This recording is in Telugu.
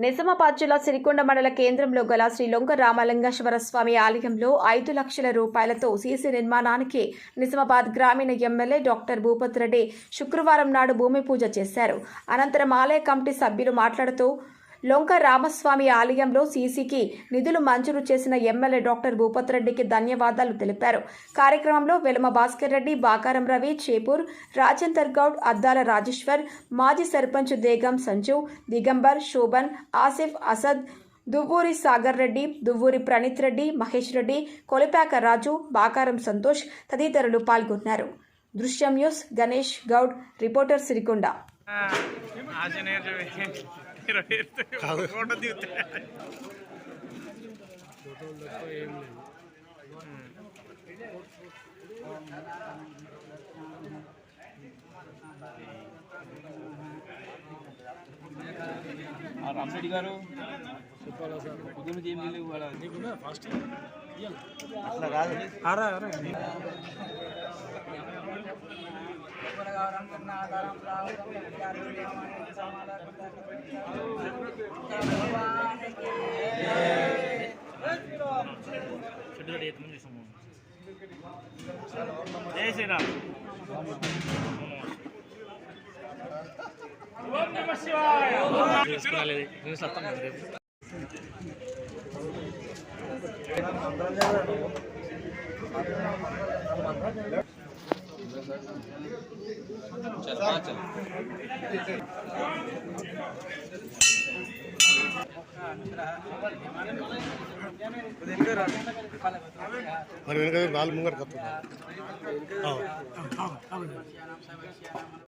నిజామాబాద్ జిల్లా సిరికొండ మండల కేంద్రంలో గల శ్రీ లొంక రామలింగేశ్వర స్వామి ఆలయంలో 5 లక్షల రూపాయలతో సీసీ నిర్మాణానికి నిజామాబాద్ గ్రామీణ ఎమ్మెల్యే డాక్టర్ భూపత్ రెడ్డి శుక్రవారం నాడు భూమి పూజ చేశారు. అనంతరం ఆలయ కమిటీ సభ్యులు మాట్లాడుతూ లొంక రామస్వామి ఆలయంలో సీసీకి నిధులు మంజూరు చేసిన ఎమ్మెల్యే డాక్టర్ భూపత్ రెడ్డికి ధన్యవాదాలు తెలిపారు. కార్యక్రమంలో వెలమ భాస్కర్ రెడ్డి, బాకారం రవి, చేపూర్, రాజేందర్ గౌడ్, అద్దాల రాజేశ్వర్, మాజీ సర్పంచ్ దేగం సంజు, దిగంబర్, శోభన్, ఆసిఫ్, అసద్, దువ్వూరి సాగర్ రెడ్డి, దువ్వూరి ప్రణీత్ రెడ్డి, మహేష్ రెడ్డి, కొలిపాక రాజు, బాకారం సంతోష్ తదితరులు పాల్గొన్నారు. దృశ్యం న్యూస్ గణేష్ గౌడ్, రిపోర్టర్ సిరికొండ. రామరెడ్డి గారు ఫాస్ట్ అట్లా కాదు జై శ్రీరామ్. మరి వెనక 4 ముంగట